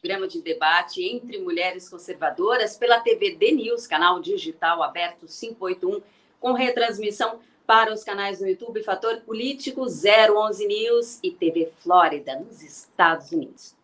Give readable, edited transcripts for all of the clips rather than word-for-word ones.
Programa de debate entre mulheres conservadoras pela TV D News, canal digital aberto 581, com retransmissão para os canais no YouTube Fator Político 011 News e TV Flórida, nos Estados Unidos.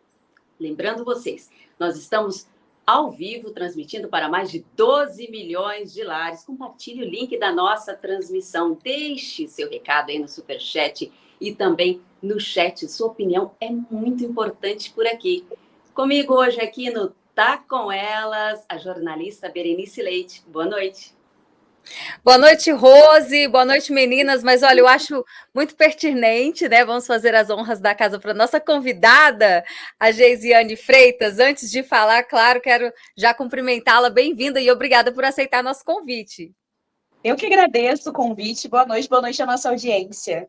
Lembrando vocês, nós estamos ao vivo, transmitindo para mais de 12 milhões de lares. Compartilhe o link da nossa transmissão. Deixe seu recado aí no Superchat e também no chat. Sua opinião é muito importante por aqui. Comigo hoje aqui no Tá Com Elas, a jornalista Berenice Leite. Boa noite. Boa noite, Rose. Boa noite, meninas. Mas olha, eu acho muito pertinente, né? Vamos fazer as honras da casa para nossa convidada, a Geisiane Freitas. Antes de falar, claro, quero já cumprimentá-la. Bem-vinda e obrigada por aceitar nosso convite. Eu que agradeço o convite. Boa noite à nossa audiência.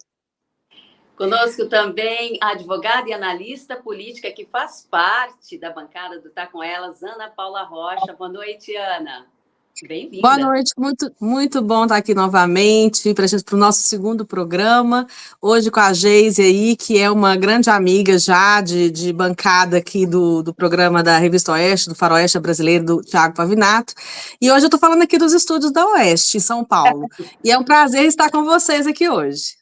Conosco também a advogada e analista política que faz parte da bancada do Tá Com Elas, Ana Paula Rocha. Boa noite, Ana. Bem-vinda. Boa noite, muito bom estar aqui novamente para o nosso segundo programa, hoje com a Geise aí, que é uma grande amiga já de bancada aqui do programa da Revista Oeste, do Faroeste Brasileiro, do Thiago Pavinato, e hoje eu estou falando aqui dos estúdios da Oeste, em São Paulo, e é um prazer estar com vocês aqui hoje.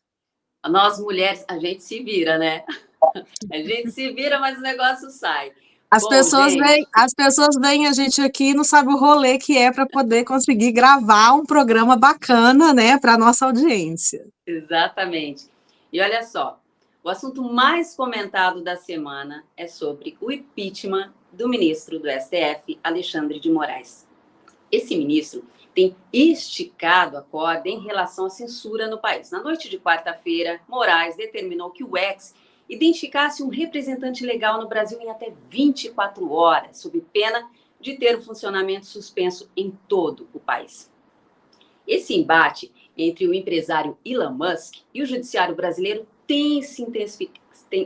Nós mulheres, a gente se vira, né? A gente se vira, mas o negócio sai. As pessoas veem a gente aqui e não sabem o rolê que é para poder conseguir gravar um programa bacana, né, para a nossa audiência. Exatamente. E olha só, o assunto mais comentado da semana é sobre o impeachment do ministro do STF, Alexandre de Moraes. Esse ministro tem esticado a corda em relação à censura no país. Na noite de quarta-feira, Moraes determinou que o X identificasse um representante legal no Brasil em até 24 horas, sob pena de ter o funcionamento suspenso em todo o país. Esse embate entre o empresário Elon Musk e o judiciário brasileiro tem se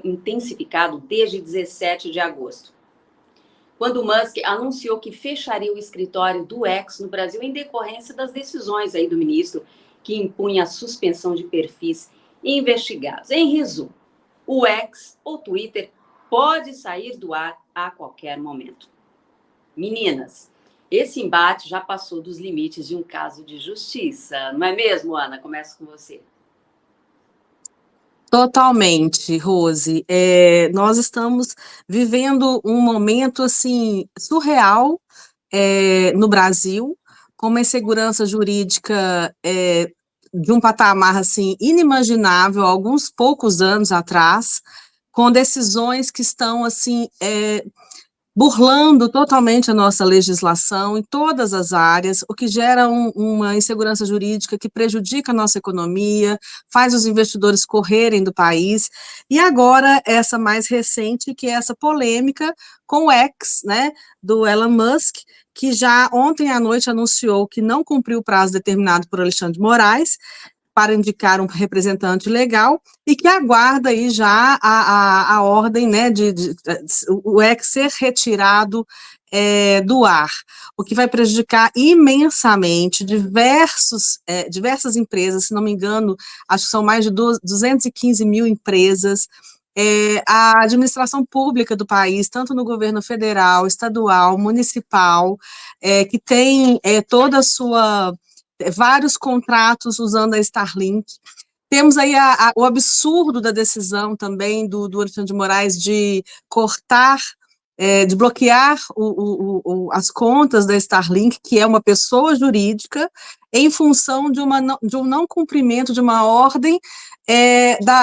intensificado desde 17 de agosto, quando Musk anunciou que fecharia o escritório do X no Brasil em decorrência das decisões aí do ministro que impunha a suspensão de perfis investigados. Em resumo, o X, ou Twitter, pode sair do ar a qualquer momento. Meninas, esse embate já passou dos limites de um caso de justiça, não é mesmo, Ana? Começo com você. Totalmente, Rose. Nós estamos vivendo um momento assim surreal no Brasil, com uma insegurança jurídica de um patamar assim inimaginável há alguns poucos anos atrás, com decisões que estão assim burlando totalmente a nossa legislação em todas as áreas, o que gera uma insegurança jurídica que prejudica a nossa economia, faz os investidores correrem do país, e agora essa mais recente, que é essa polêmica com o X, né, do Elon Musk, que já ontem à noite anunciou que não cumpriu o prazo determinado por Alexandre de Moraes para indicar um representante legal e que aguarda aí já a ordem, né, o X ser retirado do ar, o que vai prejudicar imensamente diversas empresas, se não me engano, acho que são mais de 215 mil empresas, a administração pública do país, tanto no governo federal, estadual, municipal, que tem toda a sua vários contratos usando a Starlink. Temos aí o absurdo da decisão também do Alexandre de Moraes de cortar, de bloquear as contas da Starlink, que é uma pessoa jurídica, em função de um não cumprimento de uma ordem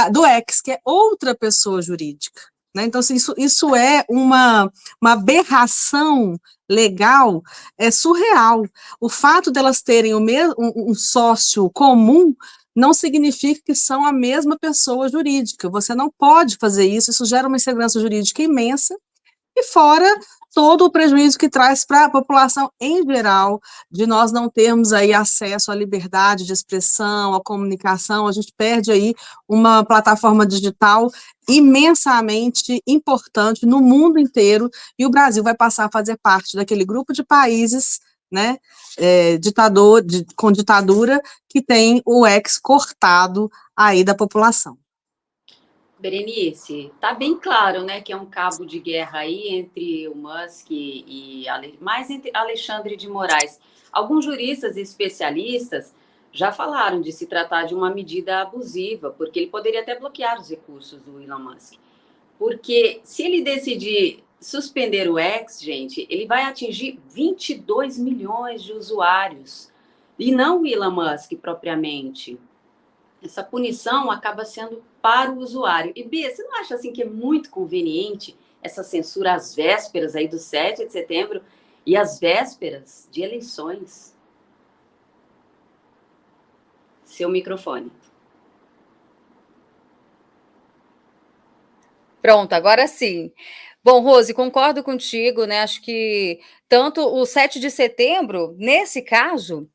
do X, que é outra pessoa jurídica. Né? Então, assim, isso é uma aberração legal, é surreal. O fato delas terem um sócio comum não significa que são a mesma pessoa jurídica. Você não pode fazer isso gera uma insegurança jurídica imensa, e fora todo o prejuízo que traz para a população em geral, de nós não termos aí acesso à liberdade de expressão, à comunicação, a gente perde aí uma plataforma digital imensamente importante no mundo inteiro, e o Brasil vai passar a fazer parte daquele grupo de países, né, com ditadura, que tem o X cortado aí da população. Berenice, tá bem claro, né, que é um cabo de guerra aí entre o Musk e mais entre Alexandre de Moraes. Alguns juristas e especialistas já falaram de se tratar de uma medida abusiva, porque ele poderia até bloquear os recursos do Elon Musk. Porque se ele decidir suspender o X, gente, ele vai atingir 22 milhões de usuários, e não o Elon Musk propriamente. Essa punição acaba sendo para o usuário. E, Bia, você não acha assim que é muito conveniente essa censura às vésperas aí do 7 de setembro e às vésperas de eleições? Seu microfone. Pronto, agora sim. Bom, Rose, concordo contigo, né? Acho que tanto o 7 de setembro, nesse caso,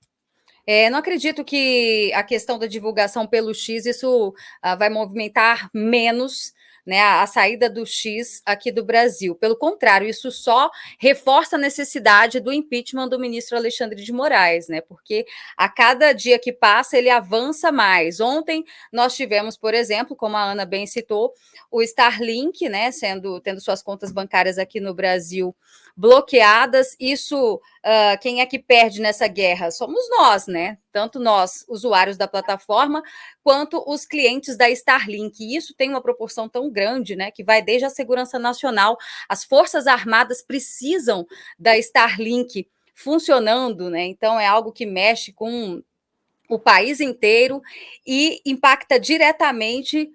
não acredito que a questão da divulgação pelo X, isso vai movimentar menos, né, a saída do X aqui do Brasil. Pelo contrário, isso só reforça a necessidade do impeachment do ministro Alexandre de Moraes, né? Porque a cada dia que passa ele avança mais. Ontem nós tivemos, por exemplo, como a Ana bem citou, o Starlink, né, tendo suas contas bancárias aqui no Brasil bloqueadas. Isso, quem é que perde nessa guerra? Somos nós, né? Tanto nós, usuários da plataforma, quanto os clientes da Starlink. E isso tem uma proporção tão grande, né, que vai desde a segurança nacional, as Forças Armadas precisam da Starlink funcionando, né? Então é algo que mexe com o país inteiro e impacta diretamente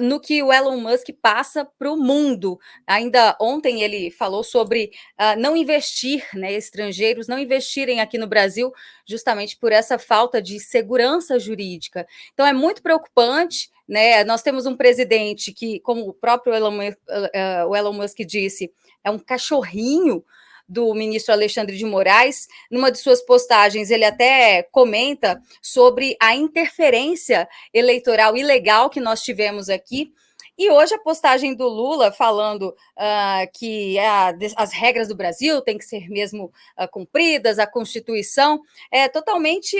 no que o Elon Musk passa para o mundo. Ainda ontem ele falou sobre não investir, né, estrangeiros não investirem aqui no Brasil, justamente por essa falta de segurança jurídica. Então é muito preocupante, né? Nós temos um presidente que, como o próprio Elon Musk disse, é um cachorrinho do ministro Alexandre de Moraes. Numa de suas postagens, ele até comenta sobre a interferência eleitoral ilegal que nós tivemos aqui. E hoje a postagem do Lula falando que as regras do Brasil têm que ser mesmo cumpridas, a Constituição, é totalmente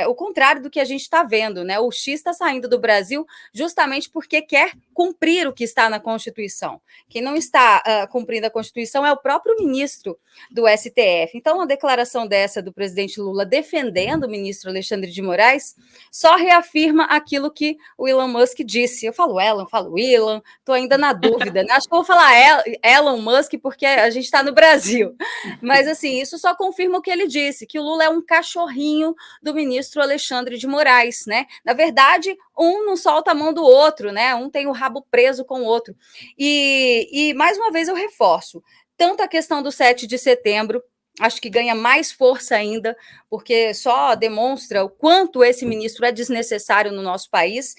o contrário do que a gente está vendo, né? O X está saindo do Brasil justamente porque quer cumprir o que está na Constituição. Quem não está cumprindo a Constituição é o próprio ministro do STF. Então, uma declaração dessa do presidente Lula defendendo o ministro Alexandre de Moraes só reafirma aquilo que o Elon Musk disse. Eu falo Elon, estou ainda na dúvida, né? Acho que eu vou falar Elon Musk porque a gente está no Brasil. Mas, assim, isso só confirma o que ele disse, que o Lula é um cachorrinho do ministro Alexandre de Moraes, né? Na verdade, um não solta a mão do outro, né? Um tem o rabo preso com o outro. E mais uma vez eu reforço, tanto a questão do 7 de setembro, acho que ganha mais força ainda, porque só demonstra o quanto esse ministro é desnecessário no nosso país.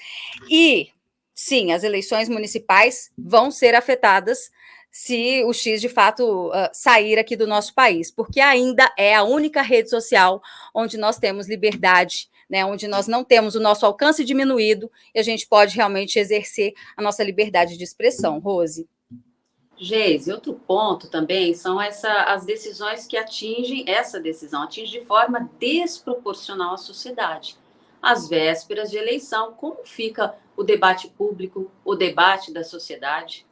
E, sim, as eleições municipais vão ser afetadas se o X, de fato, sair aqui do nosso país, porque ainda é a única rede social onde nós temos liberdade, né, onde nós não temos o nosso alcance diminuído e a gente pode realmente exercer a nossa liberdade de expressão. Rose. Geise, outro ponto também são as decisões que essa decisão atinge de forma desproporcional a sociedade. Às vésperas de eleição, como fica o debate público, o debate da sociedade?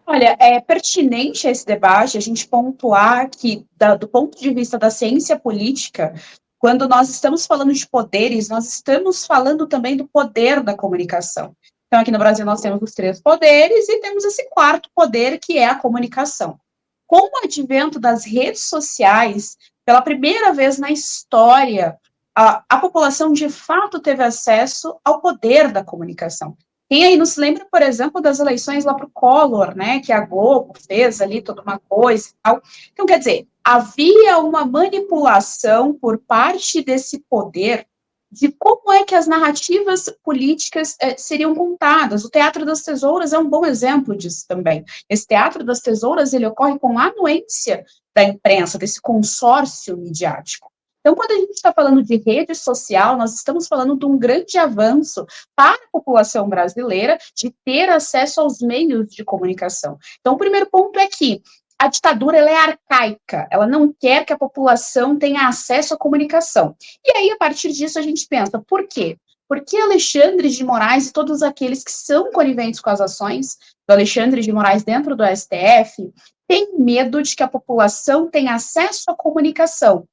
Olha, é pertinente esse debate a gente pontuar que, do ponto de vista da ciência política, quando nós estamos falando de poderes, nós estamos falando também do poder da comunicação. Então, aqui no Brasil, nós temos os 3 poderes e temos esse 4º poder, que é a comunicação. Com o advento das redes sociais, pela primeira vez na história, a população, de fato, teve acesso ao poder da comunicação. Quem aí não se lembra, por exemplo, das eleições lá para o Collor, né, que a Globo fez ali toda uma coisa e tal. Então, quer dizer, havia uma manipulação por parte desse poder de como é que as narrativas políticas seriam contadas. O Teatro das Tesouras é um bom exemplo disso também. Esse Teatro das Tesouras, ele ocorre com a anuência da imprensa, desse consórcio midiático. Então, quando a gente está falando de rede social, nós estamos falando de um grande avanço para a população brasileira de ter acesso aos meios de comunicação. Então, o primeiro ponto é que a ditadura, ela é arcaica, ela não quer que a população tenha acesso à comunicação. E aí, a partir disso, a gente pensa, por quê? Por que Alexandre de Moraes e todos aqueles que são coniventes com as ações do Alexandre de Moraes dentro do STF têm medo de que a população tenha acesso à comunicação?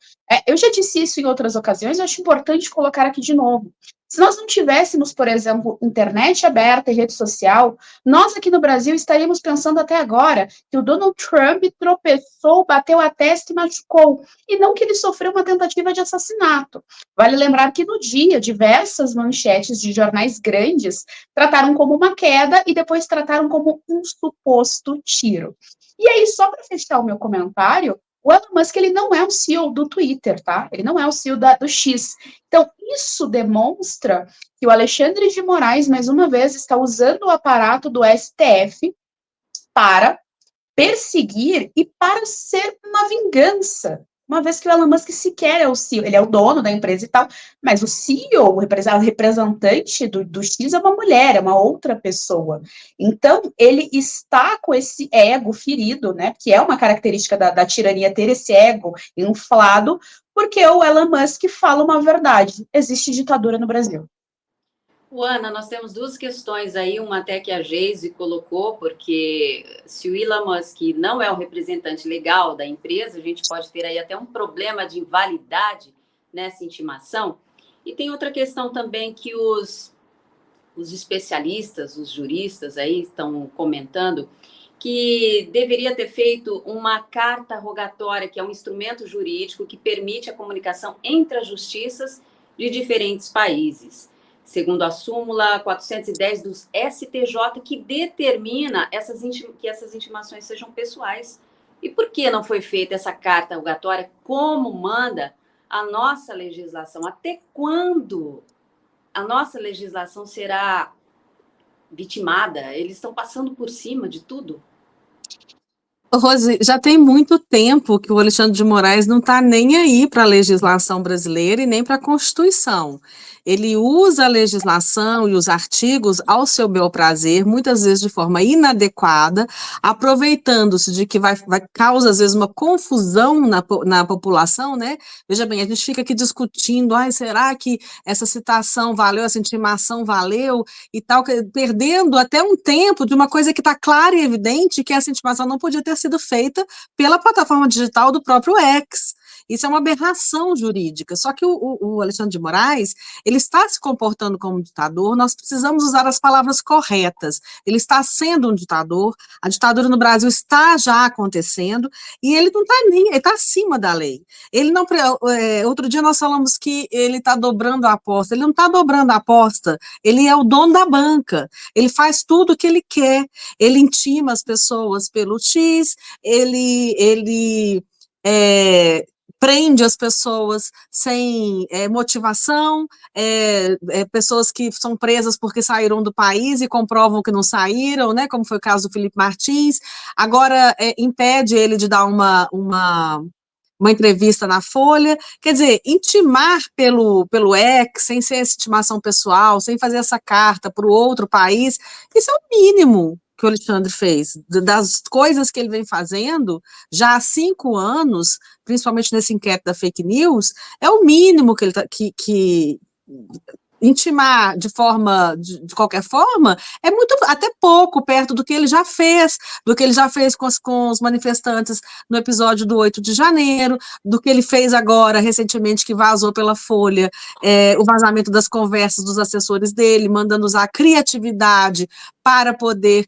Eu já disse isso em outras ocasiões, eu acho importante colocar aqui de novo. Se nós não tivéssemos, por exemplo, internet aberta e rede social, nós aqui no Brasil estaríamos pensando até agora que o Donald Trump tropeçou, bateu a testa e machucou, e não que ele sofreu uma tentativa de assassinato. Vale lembrar que no dia, diversas manchetes de jornais grandes trataram como uma queda e depois trataram como um suposto tiro. E aí, só para fechar o meu comentário, o Elon Musk, ele não é o CEO do Twitter, tá? Ele não é o CEO do X. Então, isso demonstra que o Alexandre de Moraes, mais uma vez, está usando o aparato do STF para perseguir e para ser uma vingança. Uma vez que o Elon Musk sequer é o CEO, ele é o dono da empresa e tal, mas o CEO, o representante do X é uma mulher, é uma outra pessoa. Então, ele está com esse ego ferido, né, que é uma característica da tirania, ter esse ego inflado, porque o Elon Musk fala uma verdade, existe ditadura no Brasil. Ana, nós temos duas questões aí, uma até que a Geise colocou, porque se o Elon Musk não é o representante legal da empresa, a gente pode ter aí até um problema de invalidade nessa intimação. E tem outra questão também que os especialistas, os juristas aí estão comentando, que deveria ter feito uma carta rogatória, que é um instrumento jurídico que permite a comunicação entre as justiças de diferentes países. Segundo a súmula 410 dos STJ, que determina que essas intimações sejam pessoais. E por que não foi feita essa carta rogatória como manda a nossa legislação? Até quando a nossa legislação será vitimada? Eles estão passando por cima de tudo. Rose, já tem muito tempo que o Alexandre de Moraes não está nem aí para a legislação brasileira e nem para a Constituição. Ele usa a legislação e os artigos ao seu bel prazer, muitas vezes de forma inadequada, aproveitando-se de que vai causa, às vezes, uma confusão na população, né? Veja bem, a gente fica aqui discutindo, será que essa citação valeu, essa intimação valeu e tal, perdendo até um tempo de uma coisa que está clara e evidente, que essa intimação não podia ter sido feita pela plataforma digital do próprio X. Isso é uma aberração jurídica. Só que o Alexandre de Moraes, ele está se comportando como um ditador, nós precisamos usar as palavras corretas. Ele está sendo um ditador, a ditadura no Brasil está já acontecendo, e ele não está nem, ele está acima da lei. Ele não, outro dia nós falamos que ele está dobrando a aposta, ele não está dobrando a aposta, ele é o dono da banca, ele faz tudo o que ele quer, ele intima as pessoas pelo X, ele prende as pessoas sem motivação, pessoas que são presas porque saíram do país e comprovam que não saíram, né, como foi o caso do Felipe Martins, agora impede ele de dar uma entrevista na Folha, quer dizer, intimar pelo X, sem ser essa intimação pessoal, sem fazer essa carta para o outro país, isso é o mínimo que o Alexandre fez, das coisas que ele vem fazendo já há 5 anos, principalmente nesse inquérito da fake news, é o mínimo que ele que intimar de qualquer forma, é muito, até pouco perto do que ele já fez, com os manifestantes no episódio do 8 de janeiro, do que ele fez agora, recentemente, que vazou pela Folha, o vazamento das conversas dos assessores dele, mandando usar a criatividade para poder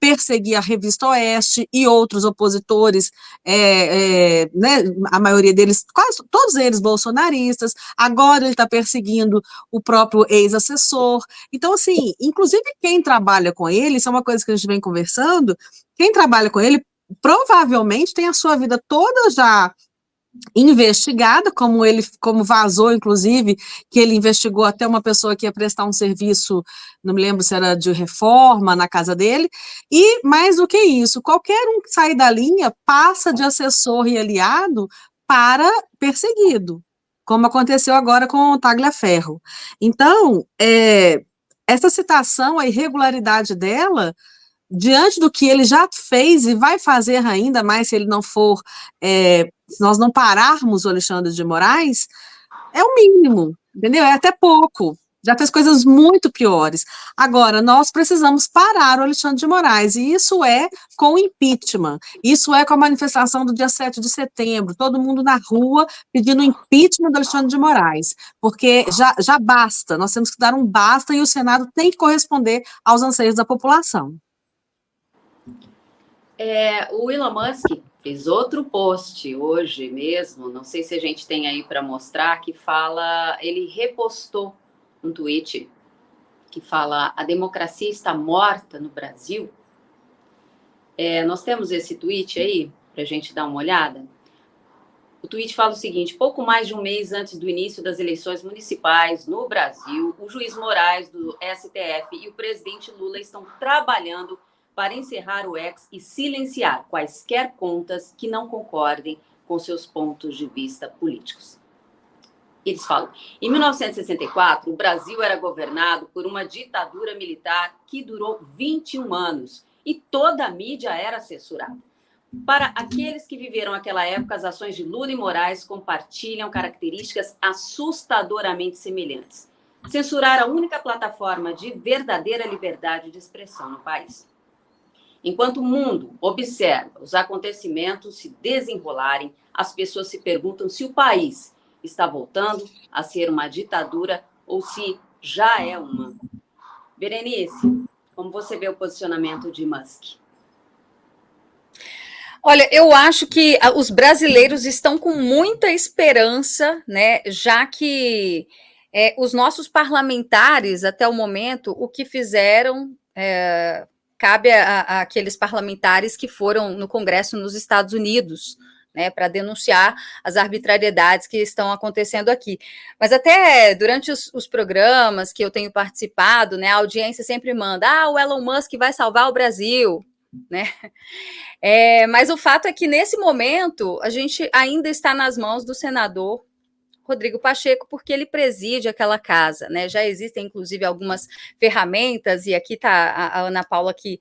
perseguir a Revista Oeste e outros opositores, né, a maioria deles, quase todos eles bolsonaristas, agora ele está perseguindo o próprio ex-assessor. Então, assim, inclusive quem trabalha com ele, isso é uma coisa que a gente vem conversando, quem trabalha com ele provavelmente tem a sua vida toda já investigada, como vazou, inclusive, que ele investigou até uma pessoa que ia prestar um serviço, não me lembro se era de reforma na casa dele, e mais do que isso, qualquer um que sair da linha passa de assessor e aliado para perseguido, como aconteceu agora com o Tagliaferro. Então, essa citação, a irregularidade dela, diante do que ele já fez e vai fazer ainda mais se ele não for, se nós não pararmos o Alexandre de Moraes, é o mínimo, entendeu? É até pouco. já fez coisas muito piores. Agora, nós precisamos parar o Alexandre de Moraes, e isso é com o impeachment, isso é com a manifestação do dia 7 de setembro, todo mundo na rua pedindo o impeachment do Alexandre de Moraes, porque já basta, nós temos que dar um basta e o Senado tem que corresponder aos anseios da população. O Elon Musk fez outro post hoje mesmo, não sei se a gente tem aí para mostrar, que fala, ele repostou um tweet que fala: a democracia está morta no Brasil. Nós temos esse tweet aí para a gente dar uma olhada. O tweet fala o seguinte: pouco mais de um mês antes do início das eleições municipais no Brasil, o juiz Moraes do STF e o presidente Lula estão trabalhando para encerrar o ex e silenciar quaisquer contas que não concordem com seus pontos de vista políticos. Eles falam: em 1964, o Brasil era governado por uma ditadura militar que durou 21 anos e toda a mídia era censurada. Para aqueles que viveram aquela época, as ações de Lula e Moraes compartilham características assustadoramente semelhantes. Censurar a única plataforma de verdadeira liberdade de expressão no país. Enquanto o mundo observa os acontecimentos se desenrolarem, as pessoas se perguntam se o país está voltando a ser uma ditadura ou se já é uma. Berenice, como você vê o posicionamento de Musk? Olha, eu acho que os brasileiros estão com muita esperança, né? Já que os nossos parlamentares, até o momento, o que fizeram cabe àqueles parlamentares que foram no Congresso nos Estados Unidos, né, para denunciar as arbitrariedades que estão acontecendo aqui. Mas até durante os programas que eu tenho participado, né, a audiência sempre manda: o Elon Musk vai salvar o Brasil, né? Mas o fato é que, nesse momento, a gente ainda está nas mãos do senador Rodrigo Pacheco, porque ele preside aquela casa, né? Já existem, inclusive, algumas ferramentas, e aqui está a Ana Paula, que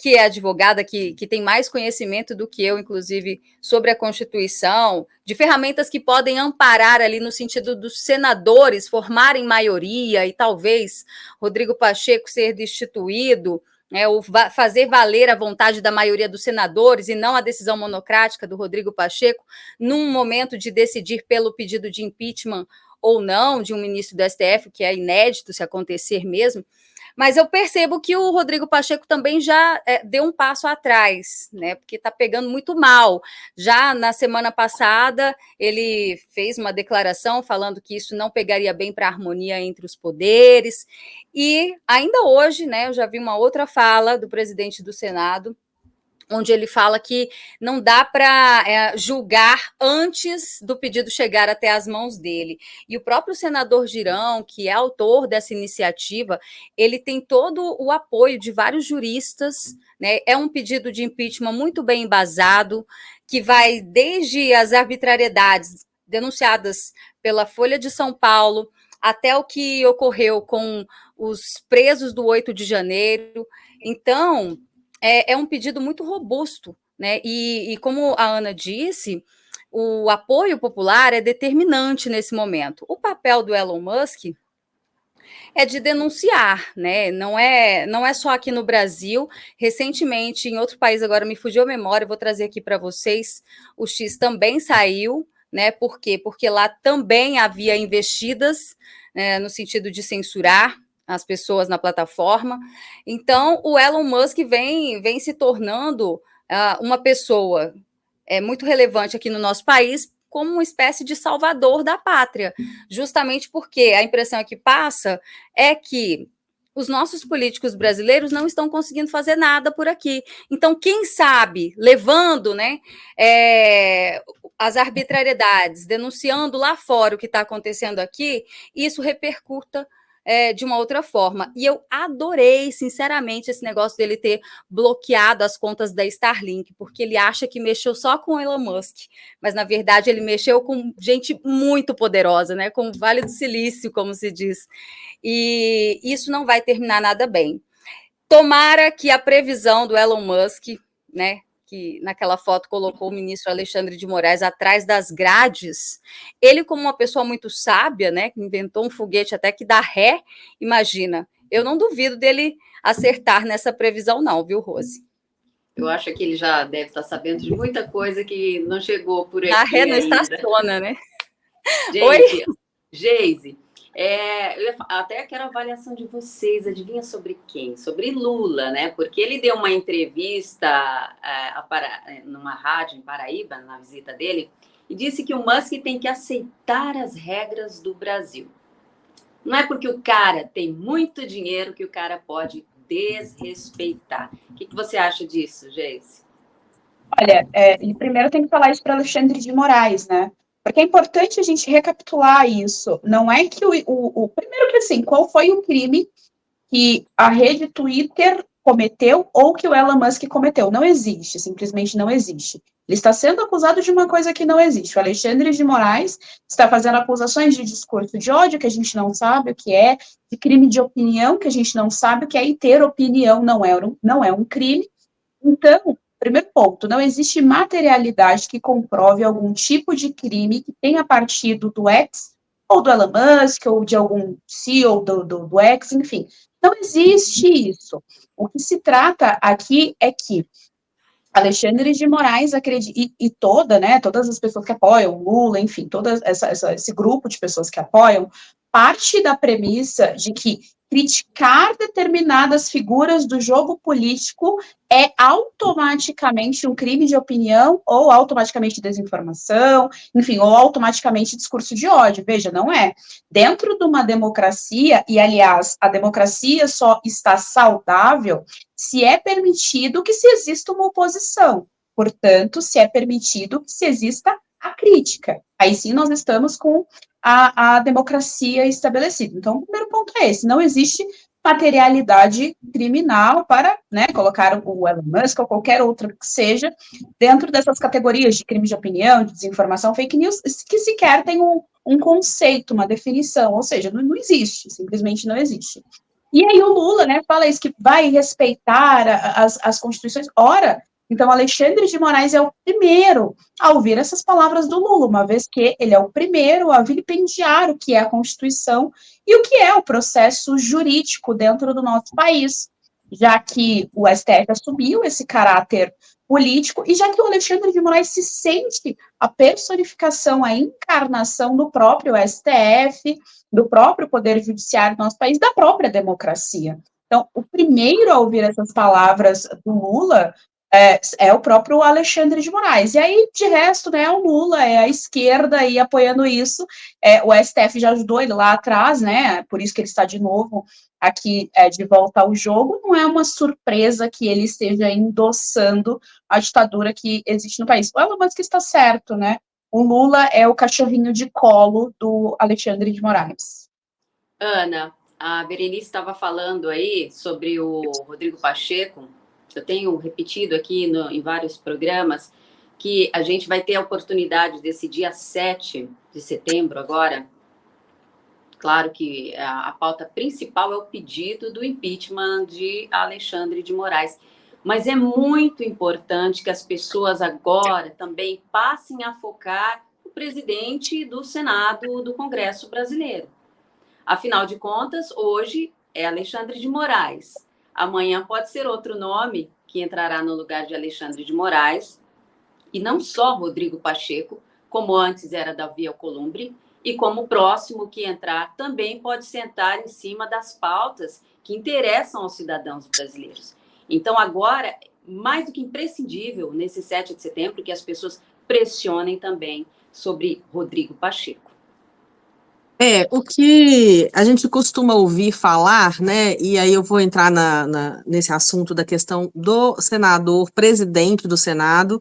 é advogada, que tem mais conhecimento do que eu, inclusive, sobre a Constituição, de ferramentas que podem amparar ali no sentido dos senadores formarem maioria e talvez Rodrigo Pacheco ser destituído, ou fazer valer a vontade da maioria dos senadores e não a decisão monocrática do Rodrigo Pacheco, num momento de decidir pelo pedido de impeachment ou não de um ministro do STF, que é inédito se acontecer mesmo. Mas eu percebo que o Rodrigo Pacheco também já deu um passo atrás, né? Porque está pegando muito mal. Já na semana passada, ele fez uma declaração falando que isso não pegaria bem para a harmonia entre os poderes. E ainda hoje, né, eu já vi uma outra fala do presidente do Senado, onde ele fala que não dá para julgar antes do pedido chegar até as mãos dele. E o próprio senador Girão, que é autor dessa iniciativa, ele tem todo o apoio de vários juristas, né? É um pedido de impeachment muito bem embasado, que vai desde as arbitrariedades denunciadas pela Folha de São Paulo, até o que ocorreu com os presos do 8 de janeiro. Então, é um pedido muito robusto, né? E como a Ana disse, o apoio popular é determinante nesse momento. O papel do Elon Musk é de denunciar, né? Não é só aqui no Brasil. Recentemente, em outro país, agora me fugiu a memória, vou trazer aqui para vocês, o X também saiu, né? Por quê? Porque lá também havia investidas, né, no sentido de censurar as pessoas na plataforma. Então, o Elon Musk vem se tornando uma pessoa muito relevante aqui no nosso país, como uma espécie de salvador da pátria, justamente porque a impressão que passa é que os nossos políticos brasileiros não estão conseguindo fazer nada por aqui. Então, quem sabe, levando, né, as arbitrariedades, denunciando lá fora o que está acontecendo aqui, isso repercuta de uma outra forma. E eu adorei, sinceramente, esse negócio dele ter bloqueado as contas da Starlink, porque ele acha que mexeu só com o Elon Musk, mas, na verdade, ele mexeu com gente muito poderosa, né? Com o Vale do Silício, como se diz. E isso não vai terminar nada bem. Tomara que a previsão do Elon Musk, né, que naquela foto colocou o ministro Alexandre de Moraes atrás das grades, ele como uma pessoa muito sábia, né, que inventou um foguete até que dá ré, imagina, eu não duvido dele acertar nessa previsão não, viu, Rose? Eu acho que ele já deve estar sabendo de muita coisa que não chegou por aqui dá ré não ainda. estaciona, né? Gente, oi? Geise, eu até quero a avaliação de vocês. Adivinha sobre quem? Sobre Lula, né? Porque ele deu uma entrevista numa rádio em Paraíba, na visita dele, e disse que o Musk tem que aceitar as regras do Brasil. Não é porque o cara tem muito dinheiro que o cara pode desrespeitar. O que você acha disso, Geise? Olha, ele primeiro tem que falar isso para Alexandre de Moraes, né? Porque é importante a gente recapitular isso. Não é que primeiro que assim, qual foi o crime que a rede Twitter cometeu ou que o Elon Musk cometeu? Não existe, simplesmente não existe. Ele está sendo acusado de uma coisa que não existe. O Alexandre de Moraes está fazendo acusações de discurso de ódio, que a gente não sabe o que é, de crime de opinião, que a gente não sabe o que é, e ter opinião não é um crime. Então, primeiro ponto, não existe materialidade que comprove algum tipo de crime que tenha partido do X, ou do Elon Musk, ou de algum CEO do X, enfim. Não existe isso. O que se trata aqui é que Alexandre de Moraes acredita, e todas as pessoas que apoiam Lula, enfim, esse grupo de pessoas que apoiam, parte da premissa de que criticar determinadas figuras do jogo político é automaticamente um crime de opinião, ou automaticamente desinformação, enfim, ou automaticamente discurso de ódio. Veja, não é. Dentro de uma democracia, e aliás, a democracia só está saudável se é permitido que se exista uma oposição. Portanto, se é permitido que se exista a crítica. Aí sim nós estamos com a democracia estabelecida. Então, o primeiro ponto é esse, não existe materialidade criminal para, né, colocar o Elon Musk ou qualquer outro que seja dentro dessas categorias de crime de opinião, de desinformação, fake news, que sequer tem um conceito, uma definição, ou seja, não existe, simplesmente não existe. E aí o Lula, né, fala isso, que vai respeitar as constituições. Ora, então Alexandre de Moraes é o primeiro a ouvir essas palavras do Lula, uma vez que ele é o primeiro a vilipendiar o que é a Constituição e o que é o processo jurídico dentro do nosso país, já que o STF assumiu esse caráter político, e já que o Alexandre de Moraes se sente a personificação, a encarnação do próprio STF, do próprio Poder Judiciário do nosso país, da própria democracia. Então, o primeiro a ouvir essas palavras do Lula é o próprio Alexandre de Moraes. E aí, de resto, né, é o Lula, é a esquerda aí apoiando isso. O STF já ajudou ele lá atrás, né? Por isso que ele está de novo aqui de volta ao jogo. Não é uma surpresa que ele esteja endossando a ditadura que existe no país. O Elon Musk está certo, né? O Lula é o cachorrinho de colo do Alexandre de Moraes. Ana, a Berenice estava falando aí sobre o Rodrigo Pacheco. Eu tenho repetido aqui em vários programas que a gente vai ter a oportunidade desse dia 7 de setembro agora. Claro que a pauta principal é o pedido do impeachment de Alexandre de Moraes. Mas é muito importante que as pessoas agora também passem a focar no presidente do Senado do Congresso brasileiro. Afinal de contas, hoje é Alexandre de Moraes. Amanhã pode ser outro nome que entrará no lugar de Alexandre de Moraes. E não só Rodrigo Pacheco, como antes era Davi Alcolumbre, e como o próximo que entrar também pode sentar em cima das pautas que interessam aos cidadãos brasileiros. Então, agora, mais do que imprescindível, nesse 7 de setembro, que as pessoas pressionem também sobre Rodrigo Pacheco. O que a gente costuma ouvir falar, né, e aí eu vou entrar nesse assunto da questão do senador, presidente do Senado,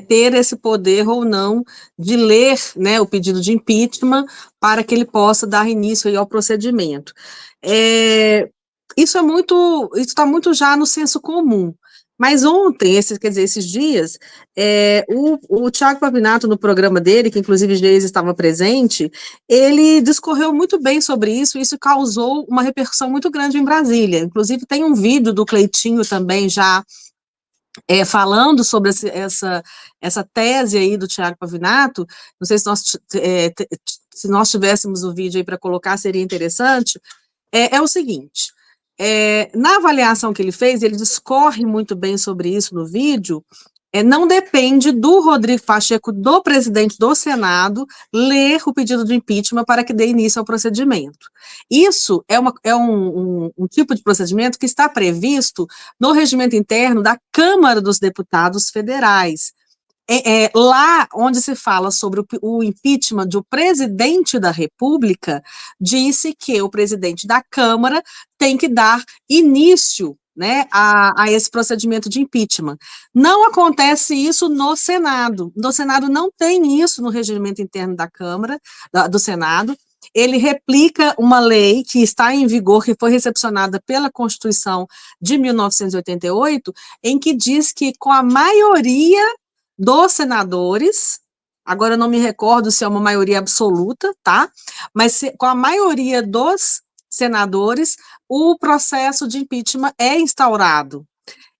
ter esse poder ou não de ler, né, o pedido de impeachment para que ele possa dar início aí ao procedimento. Isso está muito já no senso comum. Mas ontem, esses dias, o Thiago Pavinato, no programa dele, que inclusive Geise estava presente, ele discorreu muito bem sobre isso, e isso causou uma repercussão muito grande em Brasília. Inclusive, tem um vídeo do Cleitinho também já falando sobre essa tese aí do Tiago Pavinato. Não sei se nós tivéssemos o vídeo aí para colocar, seria interessante. É o seguinte, na avaliação que ele fez, ele discorre muito bem sobre isso no vídeo. Não depende do Rodrigo Pacheco, do presidente do Senado, ler o pedido de impeachment para que dê início ao procedimento. Isso é um tipo de procedimento que está previsto no regimento interno da Câmara dos Deputados Federais. Lá onde se fala sobre o impeachment do presidente da República, disse que o presidente da Câmara tem que dar início, né, a esse procedimento de impeachment. Não acontece isso no Senado. No Senado não tem isso no regimento interno da Câmara, do Senado. Ele replica uma lei que está em vigor, que foi recepcionada pela Constituição de 1988, em que diz que com a maioria dos senadores, agora eu não me recordo se é uma maioria absoluta, tá? Mas com a maioria dos senadores, o processo de impeachment é instaurado.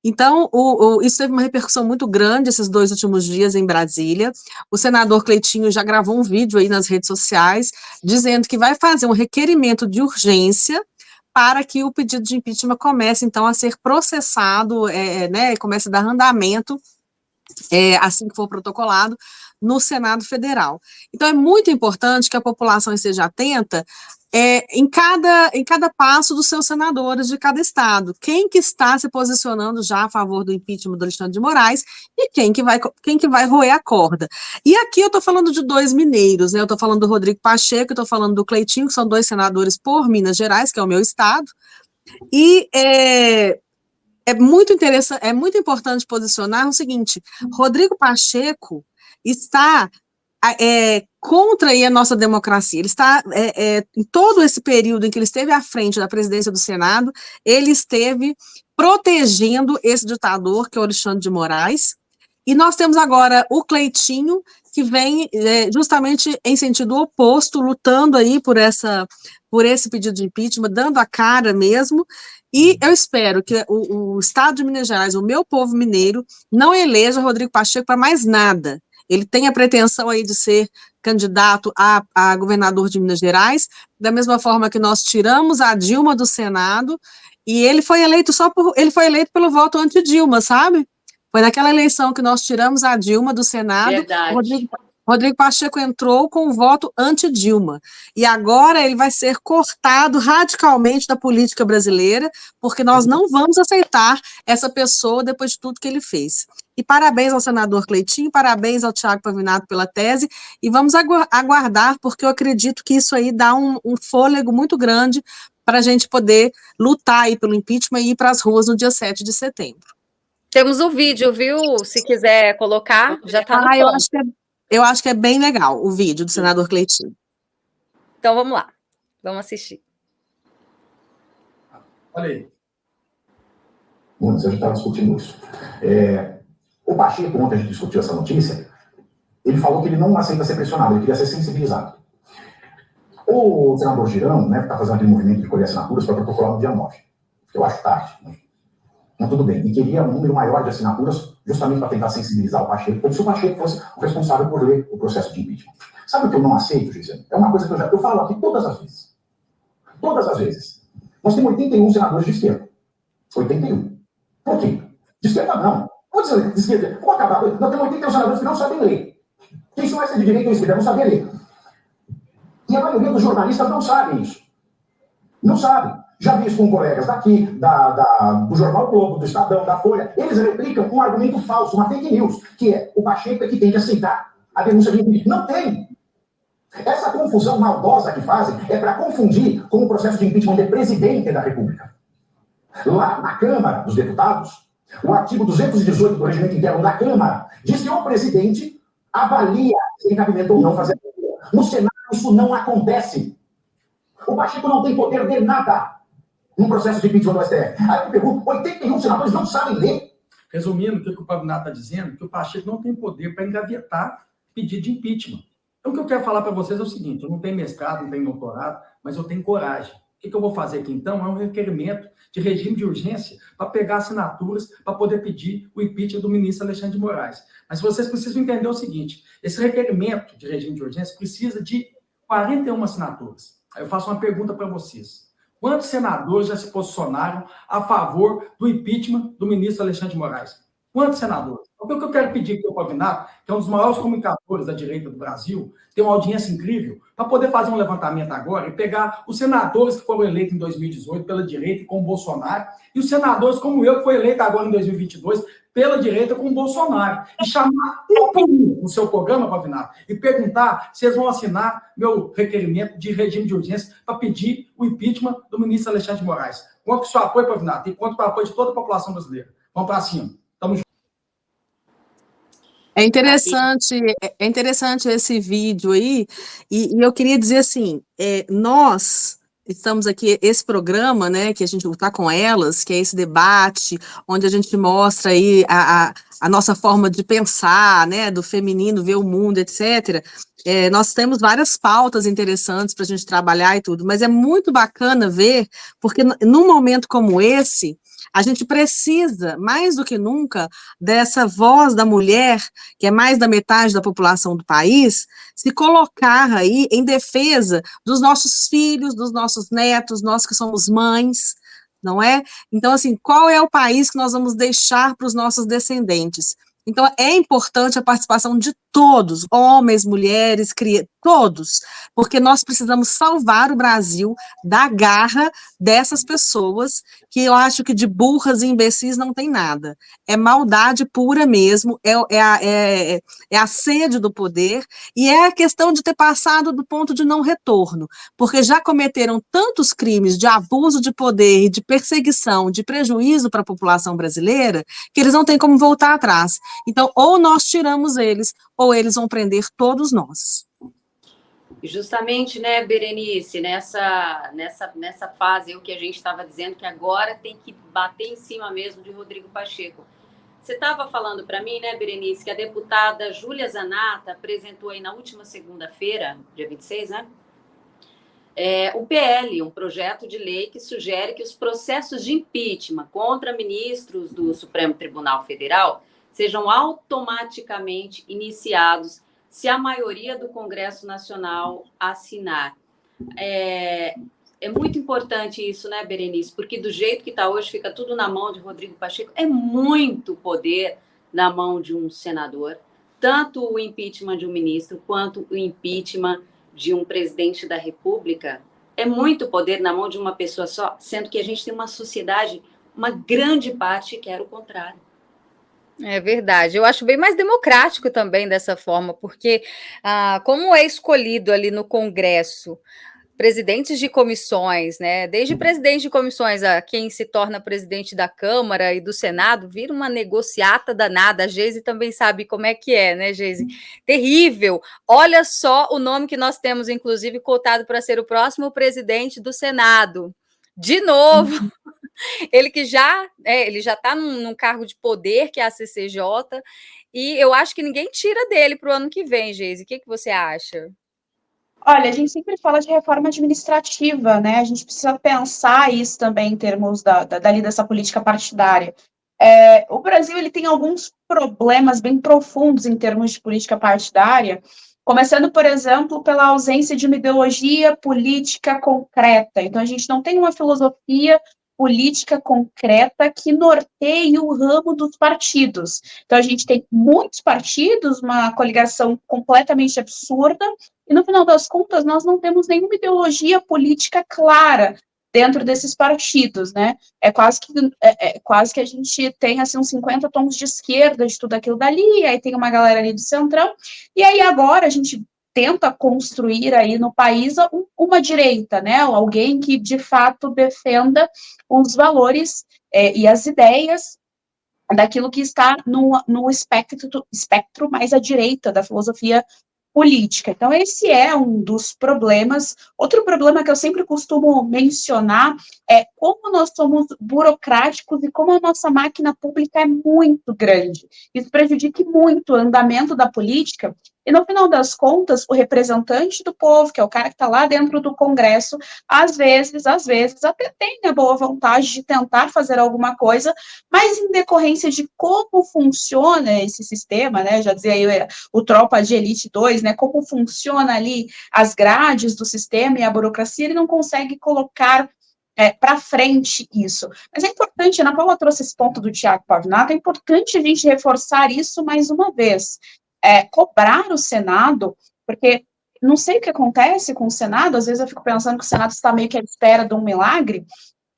Então, isso teve uma repercussão muito grande esses 2 últimos dias em Brasília. O senador Cleitinho já gravou um vídeo aí nas redes sociais, dizendo que vai fazer um requerimento de urgência para que o pedido de impeachment comece, então, a ser processado, né, comece a dar andamento, assim que for protocolado, no Senado Federal. Então, é muito importante que a população esteja atenta em cada passo dos seus senadores de cada estado. Quem que está se posicionando já a favor do impeachment do Alexandre de Moraes e quem que vai roer a corda. E aqui eu estou falando de 2 mineiros, né? Eu estou falando do Rodrigo Pacheco, eu estou falando do Cleitinho, que são 2 senadores por Minas Gerais, que é o meu estado, e é muito interessante, é muito importante posicionar o seguinte: Rodrigo Pacheco está contra aí a nossa democracia. Ele está, em todo esse período em que ele esteve à frente da presidência do Senado, ele esteve protegendo esse ditador, que é o Alexandre de Moraes, e nós temos agora o Cleitinho, que vem justamente em sentido oposto, lutando aí por esse pedido de impeachment, dando a cara mesmo, e eu espero que o Estado de Minas Gerais, o meu povo mineiro, não eleja Rodrigo Pacheco para mais nada. Ele tem a pretensão aí de ser candidato a governador de Minas Gerais, da mesma forma que nós tiramos a Dilma do Senado, e ele foi eleito pelo voto anti-Dilma, sabe? Foi naquela eleição que nós tiramos a Dilma do Senado. Verdade. Rodrigo Pacheco entrou com o voto anti-Dilma, e agora ele vai ser cortado radicalmente da política brasileira, porque nós não vamos aceitar essa pessoa depois de tudo que ele fez. E parabéns ao senador Cleitinho, parabéns ao Tiago Pavinato pela tese, e vamos aguardar, porque eu acredito que isso aí dá um fôlego muito grande para a gente poder lutar aí pelo impeachment e ir para as ruas no dia 7 de setembro. Temos o vídeo, viu? Se quiser colocar, já está no ponto. Eu acho que é bem legal o vídeo do senador Cleitinho. Então vamos lá, vamos assistir. Olha aí. Bom, a gente estava discutindo isso. O Pacheco, ontem a gente discutiu essa notícia, ele falou que ele não aceita ser pressionado, ele queria ser sensibilizado. O senador Girão, né, que está fazendo aquele movimento de colher assinaturas para protocolar no dia 9, eu acho tarde, né? Mas tudo bem, e queria um número maior de assinaturas justamente para tentar sensibilizar o Pacheco, como se o Pacheco fosse o responsável por ler o processo de impeachment. Sabe o que eu não aceito, Gisele? É uma coisa que eu falo aqui todas as vezes. Todas as vezes. Nós temos 81 senadores de esquerda. 81. Por quê? De esquerda não. Vou dizer, de esquerda. Vou acabar. Nós temos 81 senadores que não sabem ler. Quem são esses de direita ou esquerda? Não sabem ler. E a maioria dos jornalistas não sabem isso. Não sabem. Já vi isso com colegas daqui, do Jornal Globo, do Estadão, da Folha. Eles replicam um argumento falso, uma fake news, que é o Pacheco é que tem que aceitar a denúncia de impeachment. Não tem. Essa confusão maldosa que fazem é para confundir com o processo de impeachment de presidente da República. Lá na Câmara dos Deputados, o artigo 218 do regimento interno da Câmara diz que o presidente avalia se tem cabimento ou não fazer a. No Senado, isso não acontece. O Pacheco não tem poder de nada no processo de impeachment do STF. Aí eu pergunto, 81 senadores não sabem ler? Resumindo, o que o Pavinato está dizendo, que o Pacheco não tem poder para engavetar pedido de impeachment. Então, o que eu quero falar para vocês é o seguinte, eu não tenho mestrado, não tenho doutorado, mas eu tenho coragem. O que eu vou fazer aqui, então, é um requerimento de regime de urgência para pegar assinaturas para poder pedir o impeachment do ministro Alexandre de Moraes. Mas vocês precisam entender o seguinte, esse requerimento de regime de urgência precisa de 41 assinaturas. Aí eu faço uma pergunta para vocês. Quantos senadores já se posicionaram a favor do impeachment do ministro Alexandre de Moraes? Quantos senadores? O que eu quero pedir aqui ao Pavinato, que é um dos maiores comunicadores da direita do Brasil, tem uma audiência incrível, para poder fazer um levantamento agora e pegar os senadores que foram eleitos em 2018 pela direita com o Bolsonaro e os senadores como eu, que foi eleito agora em 2022 pela direita com o Bolsonaro, e chamar um por um no seu programa, Pavinato, e perguntar se eles vão assinar meu requerimento de regime de urgência para pedir o impeachment do ministro Alexandre de Moraes. Conto com o seu apoio, Pavinato, e conto com o apoio de toda a população brasileira. Vamos para cima. Tamo junto. É interessante esse vídeo aí, e eu queria dizer assim, nós estamos aqui, esse programa, né, que a gente está com elas, que é esse debate, onde a gente mostra aí a nossa forma de pensar, né, do feminino, ver o mundo, etc., nós temos várias pautas interessantes para a gente trabalhar e tudo, mas é muito bacana ver, porque num momento como esse, a gente precisa, mais do que nunca, dessa voz da mulher, que é mais da metade da população do país, se colocar aí em defesa dos nossos filhos, dos nossos netos, nós que somos mães, não é? Então, assim, qual é o país que nós vamos deixar para os nossos descendentes? Então, é importante a participação de todos, homens, mulheres, todos, porque nós precisamos salvar o Brasil da garra dessas pessoas que eu acho que de burras e imbecis não tem nada. É maldade pura mesmo, é a sede do poder e é a questão de ter passado do ponto de não retorno, porque já cometeram tantos crimes de abuso de poder, de perseguição, de prejuízo para a população brasileira, que eles não têm como voltar atrás. Então, ou nós tiramos eles, ou eles vão prender todos nós. Justamente, né, Berenice, nessa fase, o que a gente estava dizendo, que agora tem que bater em cima mesmo de Rodrigo Pacheco. Você estava falando para mim, né, Berenice, que a deputada Júlia Zanatta apresentou aí na última segunda-feira, dia 26, né, o PL, um projeto de lei que sugere que os processos de impeachment contra ministros do Supremo Tribunal Federal sejam automaticamente iniciados se a maioria do Congresso Nacional assinar. É muito importante isso, né, Berenice? Porque do jeito que está hoje, fica tudo na mão de Rodrigo Pacheco. É muito poder na mão de um senador, tanto o impeachment de um ministro, quanto o impeachment de um presidente da República. É muito poder na mão de uma pessoa só, sendo que a gente tem uma sociedade, uma grande parte quer o contrário. É verdade, eu acho bem mais democrático também dessa forma, porque como é escolhido ali no Congresso presidentes de comissões, né? Desde presidente de comissões a quem se torna presidente da Câmara e do Senado, vira uma negociata danada. A Geise também sabe como é que é, né, Geise? Terrível. Olha só o nome que nós temos, inclusive, cotado para ser o próximo presidente do Senado. De novo. Ele que já está num cargo de poder, que é a CCJ, e eu acho que ninguém tira dele para o ano que vem, Geise. O que você acha? Olha, a gente sempre fala de reforma administrativa, né? A gente precisa pensar isso também em termos dessa política partidária. O Brasil ele tem alguns problemas bem profundos em termos de política partidária, começando, por exemplo, pela ausência de uma ideologia política concreta. Então, a gente não tem uma filosofia política concreta que norteie o ramo dos partidos. Então, a gente tem muitos partidos, uma coligação completamente absurda, e no final das contas, nós não temos nenhuma ideologia política clara dentro desses partidos, né? É quase que a gente tem, assim, uns 50 tons de esquerda de tudo aquilo dali, aí tem uma galera ali do centrão, e aí agora a gente tenta construir aí no país uma direita, né? Alguém que, de fato, defenda os valores e as ideias daquilo que está no espectro mais à direita da filosofia política. Então, esse é um dos problemas. Outro problema que eu sempre costumo mencionar é como nós somos burocráticos e como a nossa máquina pública é muito grande. Isso prejudica muito o andamento da política. E no final das contas, o representante do povo, que é o cara que está lá dentro do Congresso, às vezes, até tem a boa vontade de tentar fazer alguma coisa, mas em decorrência de como funciona esse sistema, né, já dizia aí o Tropa de Elite 2, né, como funciona ali as grades do sistema e a burocracia, ele não consegue colocar para frente isso. Mas é importante, Ana Paula trouxe esse ponto do Tiago Pavinato, é importante a gente reforçar isso mais uma vez. Cobrar o Senado, porque não sei o que acontece com o Senado, às vezes eu fico pensando que o Senado está meio que à espera de um milagre,